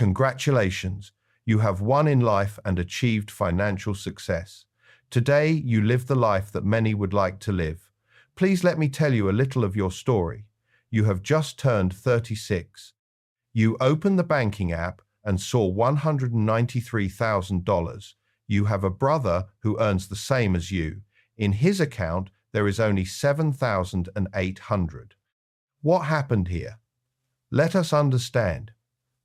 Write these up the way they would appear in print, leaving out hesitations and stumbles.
Congratulations, you have won in life and achieved financial success. Today, you live the life that many would like to live. Please let me tell you a little of your story. You have just turned 36. You opened the banking app and saw $193,000. You have a brother who earns the same as you. In his account, there is only $7,800. What happened here? Let us understand.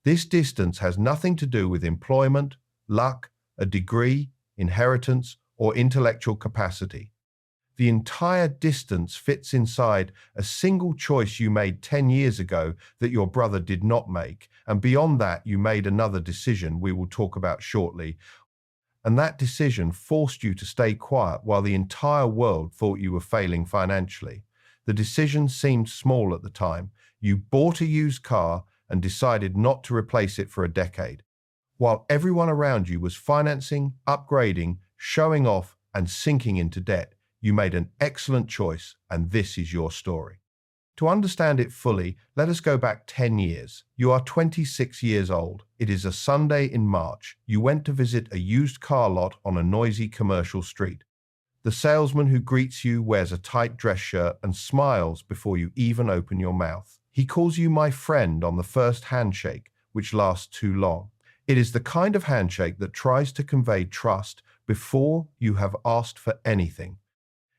This distance has nothing to do with employment, luck, a degree, inheritance, or intellectual capacity. The entire distance fits inside a single choice you made 10 years ago that your brother did not make, and beyond that you made another decision we will talk about shortly, and that decision forced you to stay quiet while the entire world thought you were failing financially. The decision seemed small at the time. You bought a used car and decided not to replace it for a decade. While everyone around you was financing, upgrading, showing off, and sinking into debt, you made an excellent choice, and this is your story. To understand it fully, let us go back 10 years. You are 26 years old. It is a Sunday in March. You went to visit a used car lot on a noisy commercial street. The salesman who greets you wears a tight dress shirt and smiles before you even open your mouth. He calls you my friend on the first handshake, which lasts too long. It is the kind of handshake that tries to convey trust before you have asked for anything.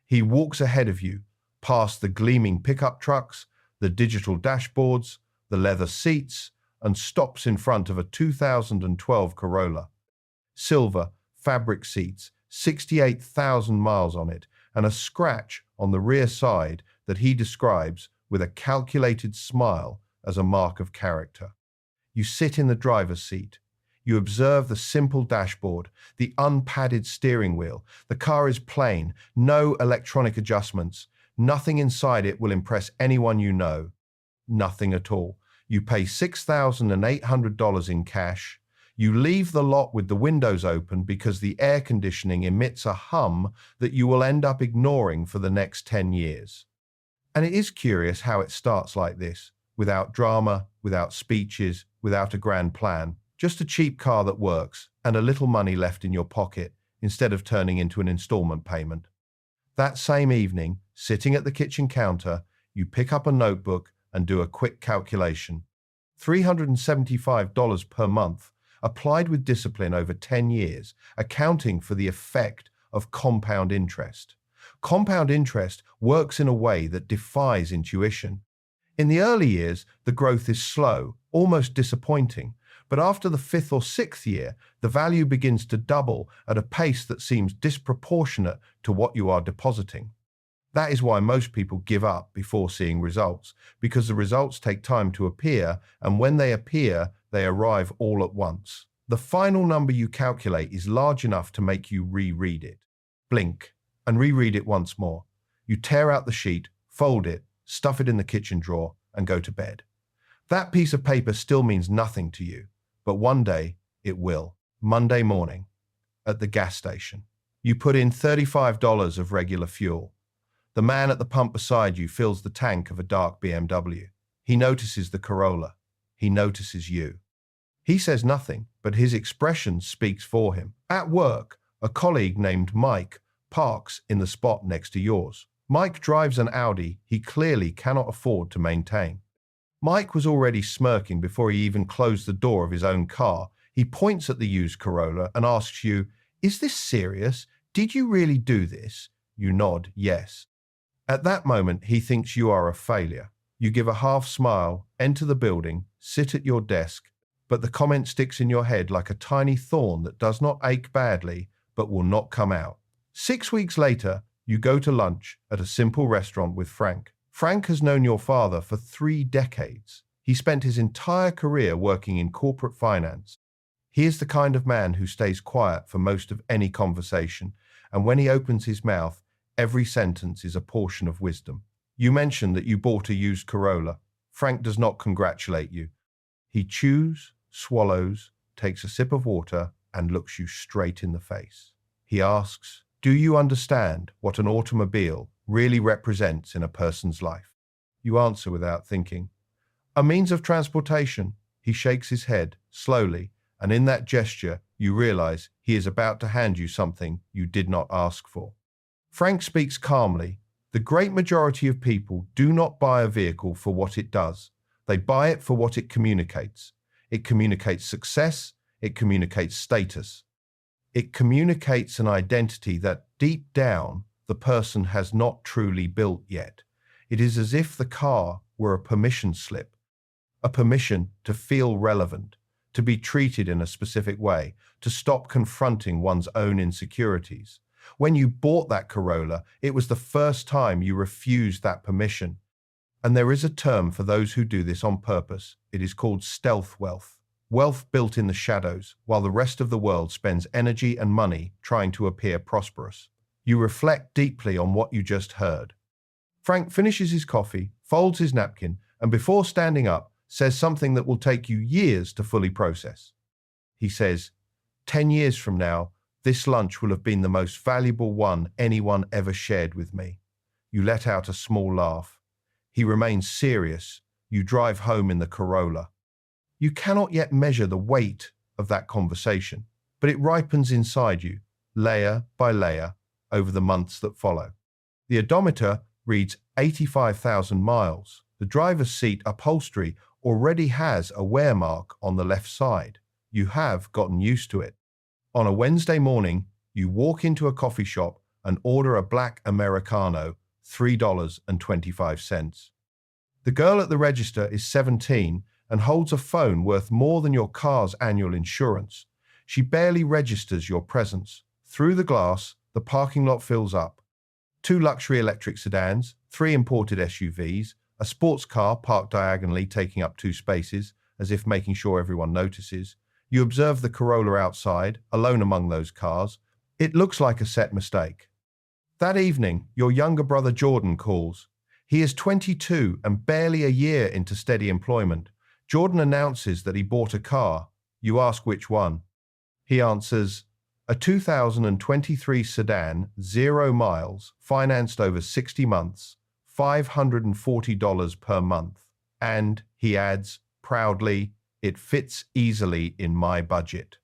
He walks ahead of you, past the gleaming pickup trucks, the digital dashboards, the leather seats, and stops in front of a 2012 Corolla. Silver, fabric seats, 68,000 miles on it, and a scratch on the rear side that he describes with a calculated smile as a mark of character. You sit in the driver's seat. You observe the simple dashboard, the unpadded steering wheel. The car is plain, no electronic adjustments. Nothing inside it will impress anyone you know. Nothing at all. You pay $6,800 in cash. You leave the lot with the windows open because the air conditioning emits a hum that you will end up ignoring for the next 10 years. And it is curious how it starts like this, without drama, without speeches, without a grand plan. Just a cheap car that works and a little money left in your pocket instead of turning into an installment payment. That same evening, sitting at the kitchen counter, you pick up a notebook and do a quick calculation. $375 per month, applied with discipline over 10 years, accounting for the effect of compound interest. Compound interest works in a way that defies intuition. In the early years, the growth is slow, almost disappointing. But after the 5th or 6th year, the value begins to double at a pace that seems disproportionate to what you are depositing. That is why most people give up before seeing results, because the results take time to appear, and when they appear, they arrive all at once. The final number you calculate is large enough to make you reread it. Blink, and reread it once more. You tear out the sheet, fold it, stuff it in the kitchen drawer, and go to bed. That piece of paper still means nothing to you. But one day, it will. Monday morning, at the gas station. You put in $35 of regular fuel. The man at the pump beside you fills the tank of a dark BMW. He notices the Corolla. He notices you. He says nothing, but his expression speaks for him. At work, a colleague named Mike parks in the spot next to yours. Mike drives an Audi he clearly cannot afford to maintain. Mike was already smirking before he even closed the door of his own car. He points at the used Corolla and asks you, "Is this serious? Did you really do this?" You nod, yes. At that moment, he thinks you are a failure. You give a half smile, enter the building, sit at your desk, but the comment sticks in your head like a tiny thorn that does not ache badly, but will not come out. 6 weeks later, you go to lunch at a simple restaurant with Frank. Frank has known your father for 3 decades. He spent his entire career working in corporate finance. He is the kind of man who stays quiet for most of any conversation, and when he opens his mouth, every sentence is a portion of wisdom. You mention that you bought a used Corolla. Frank does not congratulate you. He chews, swallows, takes a sip of water, and looks you straight in the face. He asks, "Do you understand what an automobile really represents in a person's life?" You answer without thinking, "A means of transportation." He shakes his head, slowly, and in that gesture, you realize he is about to hand you something you did not ask for. Frank speaks calmly. The great majority of people do not buy a vehicle for what it does. They buy it for what it communicates. It communicates success. It communicates status. It communicates an identity that deep down the person has not truly built yet. It is as if the car were a permission slip, a permission to feel relevant, to be treated in a specific way, to stop confronting one's own insecurities. When you bought that Corolla, it was the first time you refused that permission. And there is a term for those who do this on purpose. It is called stealth wealth. Wealth built in the shadows, while the rest of the world spends energy and money trying to appear prosperous. You reflect deeply on what you just heard. Frank finishes his coffee, folds his napkin, and before standing up, says something that will take you years to fully process. He says, 10 years from now, this lunch will have been the most valuable one anyone ever shared with me. You let out a small laugh. He remains serious. You drive home in the Corolla. You cannot yet measure the weight of that conversation, but it ripens inside you, layer by layer, over the months that follow. The odometer reads 85,000 miles. The driver's seat upholstery already has a wear mark on the left side. You have gotten used to it. On a Wednesday morning, you walk into a coffee shop and order a black Americano, $3.25. The girl at the register is 17 and holds a phone worth more than your car's annual insurance. She barely registers your presence. Through the glass, the parking lot fills up. 2 luxury electric sedans, 3 imported SUVs, a sports car parked diagonally taking up 2 spaces, as if making sure everyone notices. You observe the Corolla outside, alone among those cars. It looks like a set mistake. That evening, your younger brother Jordan calls. He is 22 and barely a year into steady employment. Jordan announces that he bought a car. You ask which one. He answers, a 2023 sedan, 0 miles, financed over 60 months, $540 per month. And, he adds, proudly, it fits easily in my budget.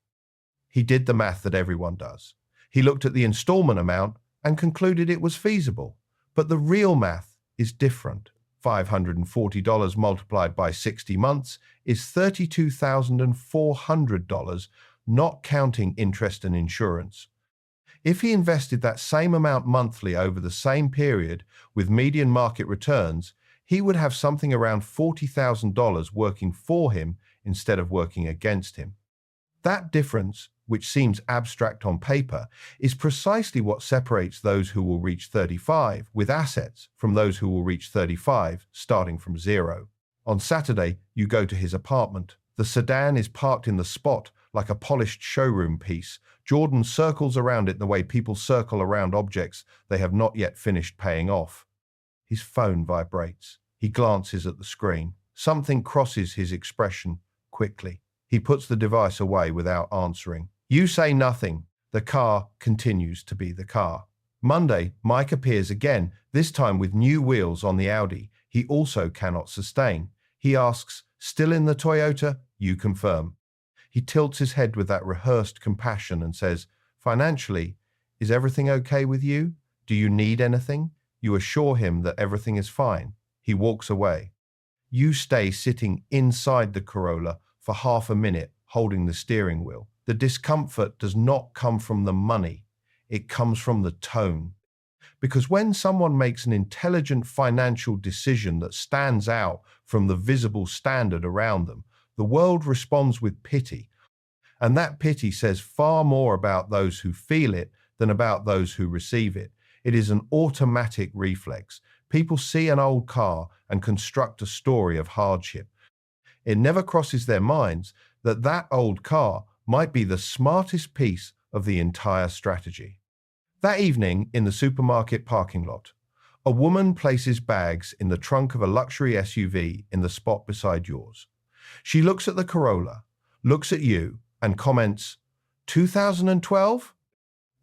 He did the math that everyone does. He looked at the installment amount and concluded it was feasible. But the real math is different. $540 multiplied by 60 months is $32,400, not counting interest and insurance. If he invested that same amount monthly over the same period with median market returns, he would have something around $40,000 working for him instead of working against him. That difference, which seems abstract on paper, is precisely what separates those who will reach 35 with assets from those who will reach 35 starting from 0. On Saturday, you go to his apartment. The sedan is parked in the spot like a polished showroom piece. Jordan circles around it the way people circle around objects they have not yet finished paying off. His phone vibrates. He glances at the screen. Something crosses his expression quickly. He puts the device away without answering. You say nothing. The car continues to be the car. Monday, Mike appears again, this time with new wheels on the Audi he also cannot sustain. He asks, still in the Toyota? You confirm. He tilts his head with that rehearsed compassion and says, financially, is everything okay with you? Do you need anything? You assure him that everything is fine. He walks away. You stay sitting inside the Corolla for half a minute, holding the steering wheel. The discomfort does not come from the money. It comes from the tone. Because when someone makes an intelligent financial decision that stands out from the visible standard around them, the world responds with pity. And that pity says far more about those who feel it than about those who receive it. It is an automatic reflex. People see an old car and construct a story of hardship. It never crosses their minds that that old car might be the smartest piece of the entire strategy. That evening, in the supermarket parking lot, a woman places bags in the trunk of a luxury SUV in the spot beside yours. She looks at the Corolla, looks at you, and comments, 2012?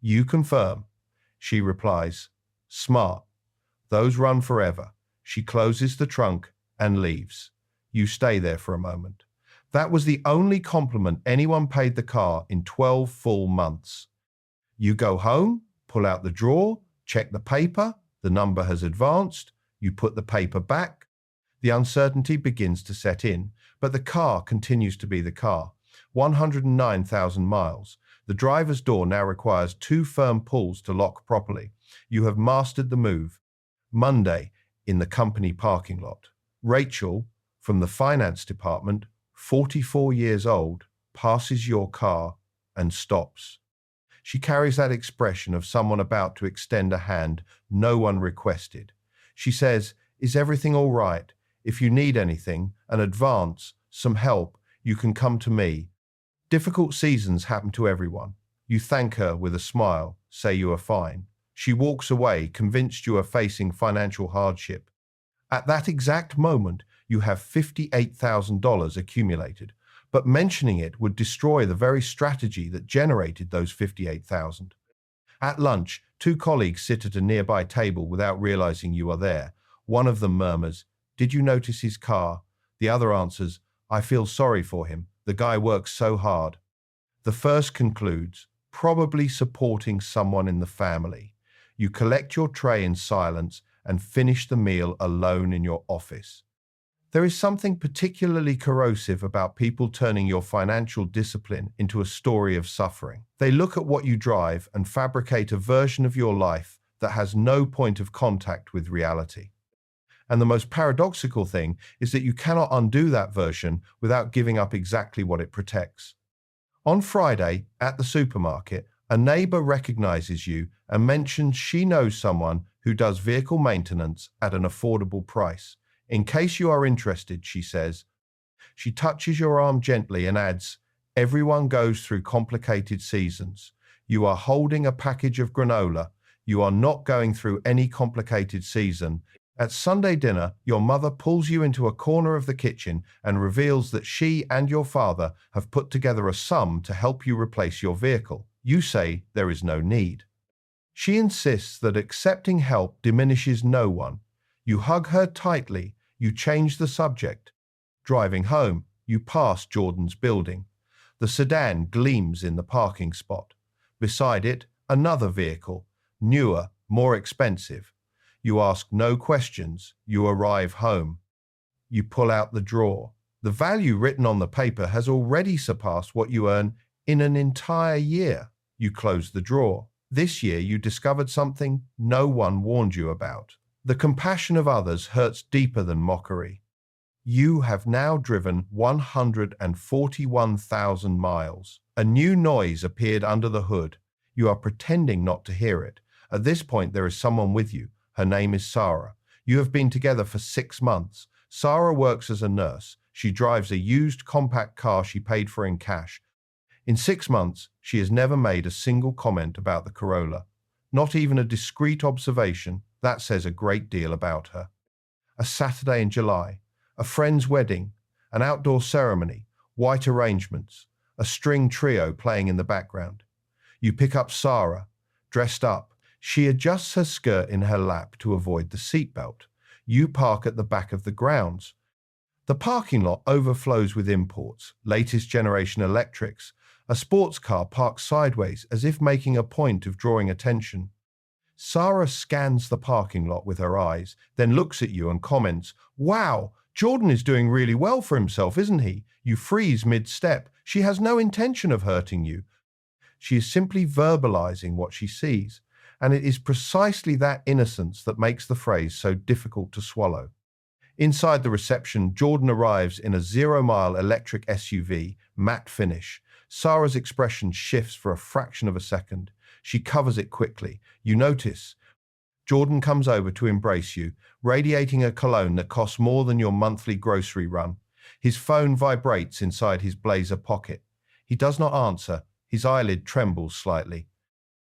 You confirm. She replies, smart. Those run forever. She closes the trunk and leaves. You stay there for a moment. That was the only compliment anyone paid the car in 12 full months. You go home, pull out the drawer, check the paper, the number has advanced, you put the paper back. The uncertainty begins to set in, but the car continues to be the car. 109,000 miles. The driver's door now requires 2 firm pulls to lock properly. You have mastered the move. Monday, in the company parking lot. Rachel, from the finance department, 44 years old, passes your car and stops. She carries that expression of someone about to extend a hand no one requested. She says, "Is everything all right? If you need anything, an advance, some help, you can come to me." Difficult seasons happen to everyone. You thank her with a smile, say you are fine. She walks away, convinced you are facing financial hardship. At that exact moment, you have $58,000 accumulated, but mentioning it would destroy the very strategy that generated those 58,000. At lunch, 2 colleagues sit at a nearby table without realizing you are there. One of them murmurs, "Did you notice his car?" The other answers, "I feel sorry for him. The guy works so hard." The first concludes, probably supporting someone in the family. You collect your tray in silence and finish the meal alone in your office. There is something particularly corrosive about people turning your financial discipline into a story of suffering. They look at what you drive and fabricate a version of your life that has no point of contact with reality. And the most paradoxical thing is that you cannot undo that version without giving up exactly what it protects. On Friday, at the supermarket, a neighbor recognizes you and mentions she knows someone who does vehicle maintenance at an affordable price. "In case you are interested," she says. She touches your arm gently and adds, "Everyone goes through complicated seasons. You are holding a package of granola. You are not going through any complicated season." At Sunday dinner, your mother pulls you into a corner of the kitchen and reveals that she and your father have put together a sum to help you replace your vehicle. You say there is no need. She insists that accepting help diminishes no one. You hug her tightly, you change the subject. Driving home, you pass Jordan's building. The sedan gleams in the parking spot. Beside it, another vehicle, newer, more expensive. You ask no questions, you arrive home. You pull out the drawer. The value written on the paper has already surpassed what you earn in an entire year. You close the drawer. This year you discovered something no one warned you about. The compassion of others hurts deeper than mockery. You have now driven 141,000 miles. A new noise appeared under the hood. You are pretending not to hear it. At this point, there is someone with you. Her name is Sarah. You have been together for 6 months. Sarah works as a nurse. She drives a used compact car she paid for in cash. In 6 months, she has never made a single comment about the Corolla. Not even a discreet observation. That says a great deal about her. A Saturday in July. A friend's wedding. An outdoor ceremony. White arrangements. A string trio playing in the background. You pick up Sarah, dressed up. She adjusts her skirt in her lap to avoid the seatbelt. You park at the back of the grounds. The parking lot overflows with imports, latest generation electrics. A sports car parks sideways as if making a point of drawing attention. Sarah scans the parking lot with her eyes, then looks at you and comments, "Wow, Jordan is doing really well for himself, isn't he?" You freeze mid-step. She has no intention of hurting you. She is simply verbalizing what she sees. And it is precisely that innocence that makes the phrase so difficult to swallow. Inside the reception, Jordan arrives in a 0-mile electric SUV, matte finish. Sarah's expression shifts for a fraction of a second. She covers it quickly. You notice. Jordan comes over to embrace you, radiating a cologne that costs more than your monthly grocery run. His phone vibrates inside his blazer pocket. He does not answer. His eyelid trembles slightly.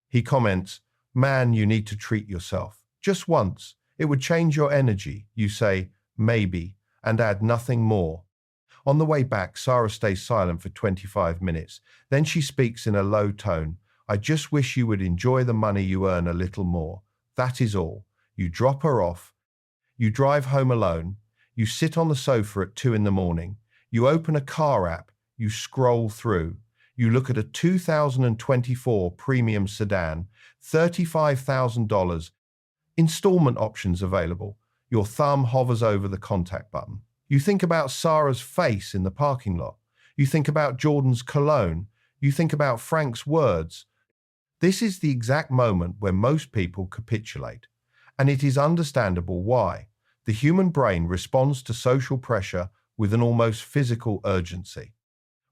He comments, "Man, you need to treat yourself. Just once. It would change your energy." You say, "Maybe," and add nothing more. On the way back, Sarah stays silent for 25 minutes. Then she speaks in a low tone. "I just wish you would enjoy the money you earn a little more. That is all." You drop her off. You drive home alone. You sit on the sofa at 2 in the morning. You open a car app, you scroll through, you look at a 2024 premium sedan, $35,000, installment options available. Your thumb hovers over the contact button. You think about Sarah's face in the parking lot. You think about Jordan's cologne. You think about Frank's words. This is the exact moment where most people capitulate, and it is understandable why. The human brain responds to social pressure with an almost physical urgency.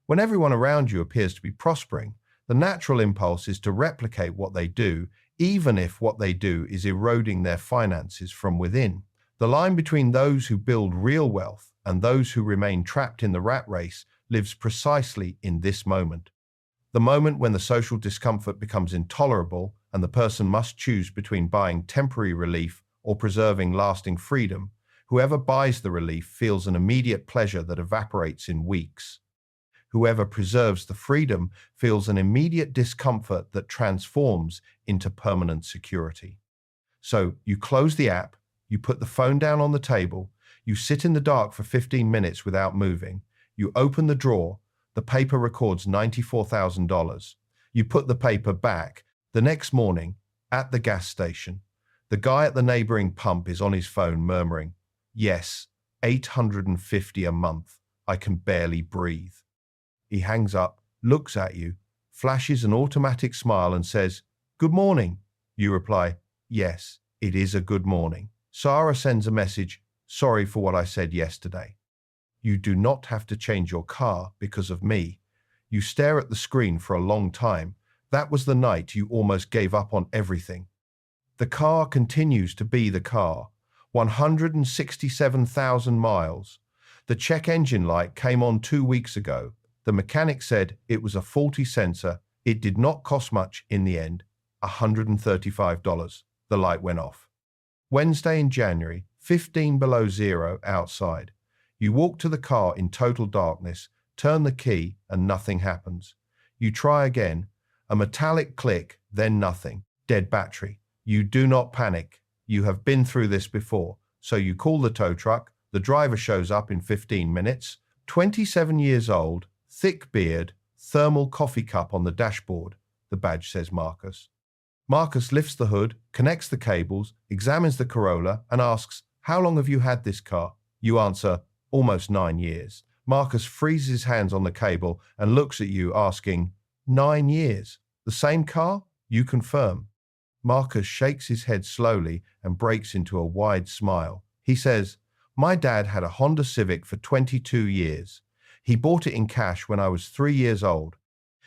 When everyone around you appears to be prospering, the natural impulse is to replicate what they do, even if what they do is eroding their finances from within. The line between those who build real wealth and those who remain trapped in the rat race lives precisely in this moment. The moment when the social discomfort becomes intolerable and the person must choose between buying temporary relief or preserving lasting freedom. Whoever buys the relief feels an immediate pleasure that evaporates in weeks. Whoever preserves the freedom feels an immediate discomfort that transforms into permanent security. So you close the app, you put the phone down on the table, you sit in the dark for 15 minutes without moving, you open the drawer, the paper records $94,000. You put the paper back. The next morning, at the gas station, the guy at the neighboring pump is on his phone murmuring, "Yes, $850 a month. I can barely breathe." He hangs up, looks at you, flashes an automatic smile and says, "Good morning." You reply, "Yes, it is a good morning." Sarah sends a message, "Sorry for what I said yesterday." You do not have to change your car because of me. You stare at the screen for a long time. That was the night you almost gave up on everything. The car continues to be the car. 167,000 miles. The check engine light came on 2 weeks ago. The mechanic said it was a faulty sensor. It did not cost much in the end, $135. The light went off. Wednesday in January, 15 below zero outside. You walk to the car in total darkness, turn the key, and nothing happens. You try again. A metallic click, then nothing. Dead battery. You do not panic. You have been through this before. So you call the tow truck. The driver shows up in 15 minutes. 27 years old, thick beard, thermal coffee cup on the dashboard. The badge says Marcus. Marcus lifts the hood, connects the cables, examines the Corolla, and asks, "How long have you had this car?" You answer, "Almost 9 years." Marcus frees his hands on the cable and looks at you asking, 9 years? The same car? You confirm. Marcus shakes his head slowly and breaks into a wide smile. He says, "My dad had a Honda Civic for 22 years. He bought it in cash when I was 3 years old.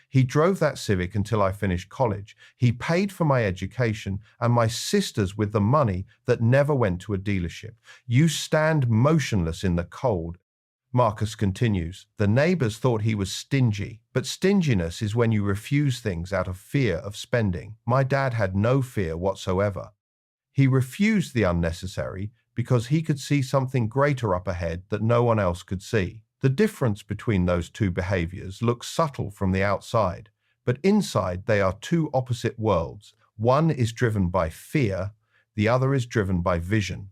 He drove that Civic until I finished college. He paid for my education and my sisters with the money that never went to a dealership." You stand motionless in the cold. Marcus continues, "The neighbors thought he was stingy, but stinginess is when you refuse things out of fear of spending. My dad had no fear whatsoever. He refused the unnecessary because he could see something greater up ahead that no one else could see." The difference between those two behaviors looks subtle from the outside, but inside they are two opposite worlds. One is driven by fear, the other is driven by vision.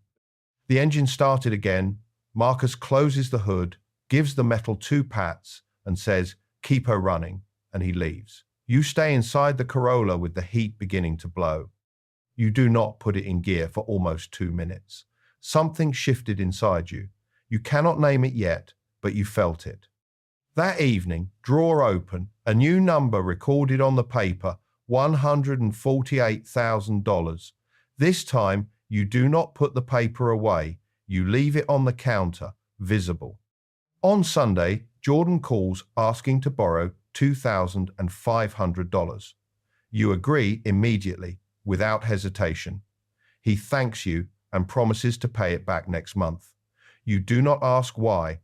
The engine started again. Marcus closes the hood, gives the metal 2 pats, and says, "Keep her running," and he leaves. You stay inside the Corolla with the heat beginning to blow. You do not put it in gear for almost 2 minutes. Something shifted inside you. You cannot name it yet, but you felt it. That evening, drawer open, a new number recorded on the paper, $148,000. This time, you do not put the paper away. You leave it on the counter, visible. On Sunday, Jordan calls asking to borrow $2,500. You agree immediately, without hesitation. He thanks you and promises to pay it back next month. You do not ask why,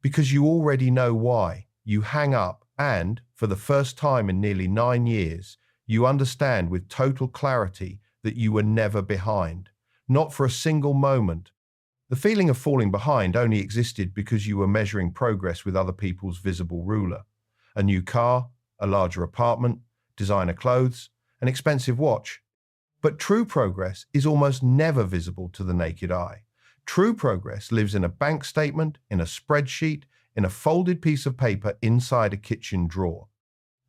because you already know why. You hang up and, for the first time in nearly 9 years, you understand with total clarity that you were never behind, not for a single moment. The feeling of falling behind only existed because you were measuring progress with other people's visible ruler. A new car, a larger apartment, designer clothes, an expensive watch. But true progress is almost never visible to the naked eye. True progress lives in a bank statement, in a spreadsheet, in a folded piece of paper inside a kitchen drawer.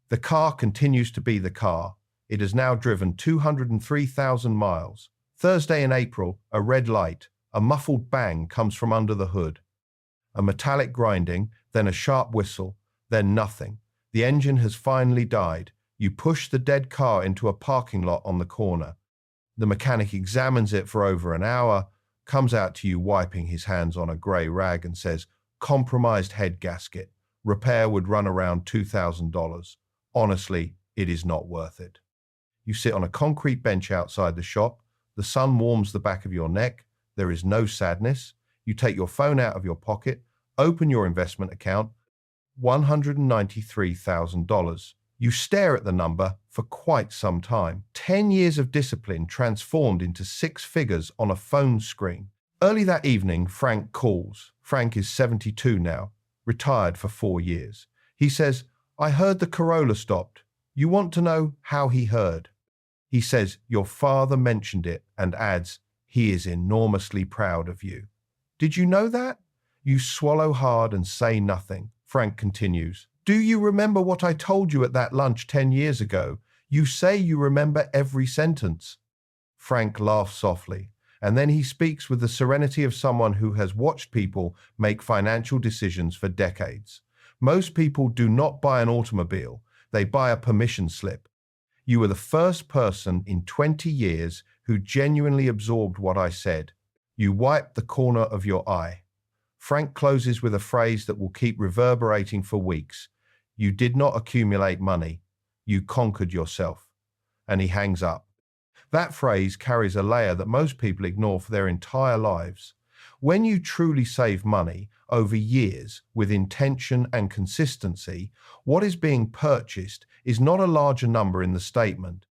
The car continues to be the car. It has now driven 203,000 miles. Thursday in April, a red light, a muffled bang comes from under the hood. A metallic grinding, then a sharp whistle, then nothing. The engine has finally died. You push the dead car into a parking lot on the corner. The mechanic examines it for over an hour, comes out to you wiping his hands on a grey rag and says, "Compromised head gasket. Repair would run around $2,000. Honestly, it is not worth it." You sit on a concrete bench outside the shop. The sun warms the back of your neck. There is no sadness. You take your phone out of your pocket, open your investment account, $193,000. You stare at the number for quite some time. 10 years of discipline transformed into 6 figures on a phone screen. Early that evening, Frank calls. Frank is 72 now, retired for 4 years. He says, "I heard the Corolla stopped. You want to know how he heard?" He says, "Your father mentioned it," and adds, "He is enormously proud of you." "Did you know that?" You swallow hard and say nothing. Frank continues, "Do you remember what I told you at that lunch 10 years ago? You say you remember every sentence." Frank laughs softly, and then he speaks with the serenity of someone who has watched people make financial decisions for decades. Most people do not buy an automobile, they buy a permission slip. You were the first person in 20 years who genuinely absorbed what I said. You wiped the corner of your eye. Frank closes with a phrase that will keep reverberating for weeks. You did not accumulate money. You conquered yourself. And he hangs up. That phrase carries a layer that most people ignore for their entire lives. When you truly save money over years with intention and consistency, what is being purchased is not a larger number in the statement.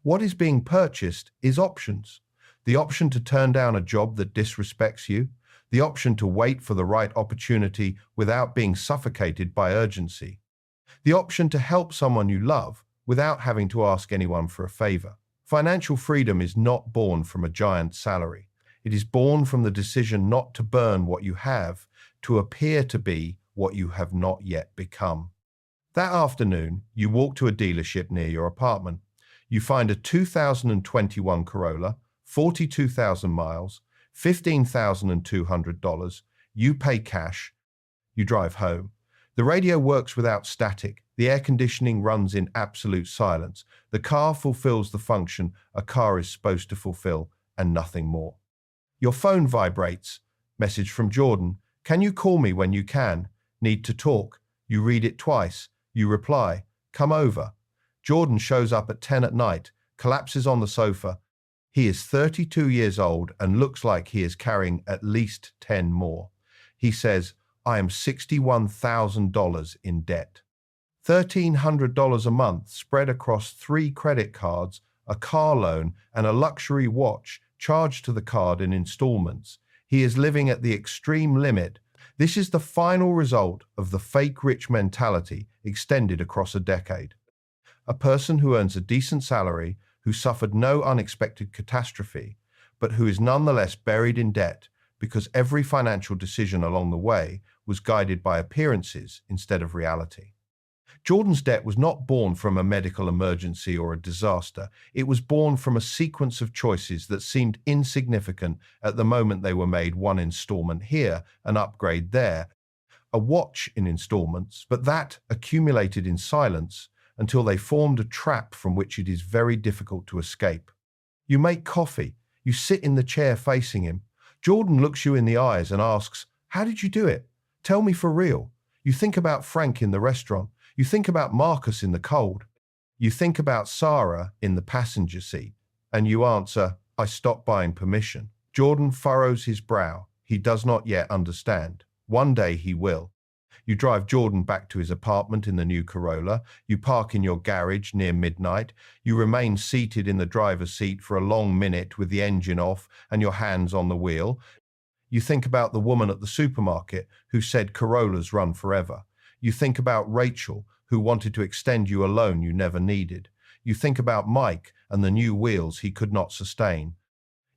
What is being purchased is options. The option to turn down a job that disrespects you, the option to wait for the right opportunity without being suffocated by urgency, the option to help someone you love without having to ask anyone for a favor. Financial freedom is not born from a giant salary. It is born from the decision not to burn what you have to appear to be what you have not yet become. That afternoon, you walk to a dealership near your apartment. You find a 2021 Corolla, 42,000 miles, $15,200. You pay cash. You drive home. The radio works without static. The air conditioning runs in absolute silence. The car fulfills the function a car is supposed to fulfill and nothing more. Your phone vibrates. Message from Jordan. "Can you call me when you can? Need to talk." You read it twice. You reply, "Come over." Jordan shows up at 10 at night, collapses on the sofa. He is 32 years old and looks like he is carrying at least 10 more. He says, "I am $61,000 in debt. $1,300 a month spread across 3 credit cards, a car loan, and a luxury watch charged to the card in installments. He is living at the extreme limit. This is the final result of the fake rich mentality extended across a decade. A person who earns a decent salary, who suffered no unexpected catastrophe, but who is nonetheless buried in debt because every financial decision along the way was guided by appearances instead of reality. Jordan's debt was not born from a medical emergency or a disaster. It was born from a sequence of choices that seemed insignificant at the moment they were made, one installment here, an upgrade there, a watch in installments, but that accumulated in silence until they formed a trap from which it is very difficult to escape. You make coffee. You sit in the chair facing him. Jordan looks you in the eyes and asks, "How did you do it? Tell me for real." You think about Frank in the restaurant. You think about Marcus in the cold. You think about Sarah in the passenger seat. And you answer, "I stopped buying permission." Jordan furrows his brow. He does not yet understand. One day he will. You drive Jordan back to his apartment in the new Corolla. You park in your garage near midnight. You remain seated in the driver's seat for a long minute with the engine off and your hands on the wheel. You think about the woman at the supermarket who said Corollas run forever. You think about Rachel, who wanted to extend you a loan you never needed. You think about Mike and the new wheels he could not sustain.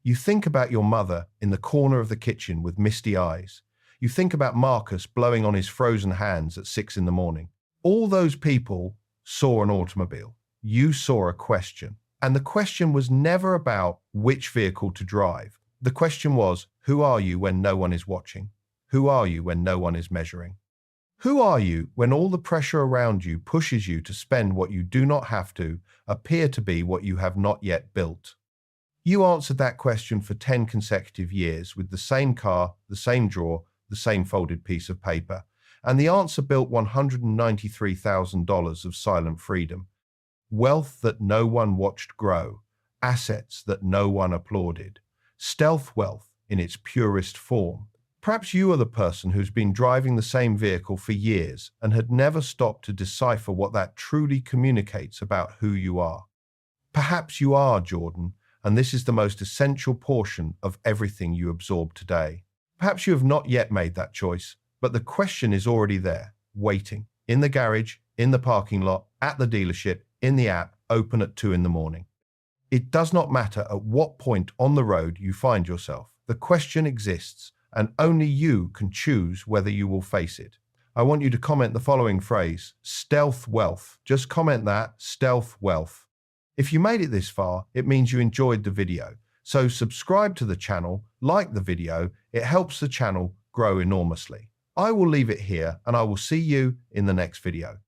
You think about your mother in the corner of the kitchen with misty eyes. You think about Marcus blowing on his frozen hands at 6 in the morning. All those people saw an automobile. You saw a question. And the question was never about which vehicle to drive. The question was, who are you when no one is watching? Who are you when no one is measuring? Who are you when all the pressure around you pushes you to spend what you do not have to, appear to be what you have not yet built? You answered that question for 10 consecutive years with the same car, the same drawer, the same folded piece of paper, and the answer built $193,000 of silent freedom. Wealth that no one watched grow, assets that no one applauded, stealth wealth in its purest form. Perhaps you are the person who's been driving the same vehicle for years and had never stopped to decipher what that truly communicates about who you are. Perhaps you are Jordan, and this is the most essential portion of everything you absorb today. Perhaps you have not yet made that choice, but the question is already there, waiting, in the garage, in the parking lot, at the dealership, in the app, open at 2 in the morning. It does not matter at what point on the road you find yourself. The question exists, and only you can choose whether you will face it. I want you to comment the following phrase, stealth wealth. Just comment that, stealth wealth. If you made it this far, it means you enjoyed the video. So subscribe to the channel, like the video, it helps the channel grow enormously. I will leave it here, and I will see you in the next video.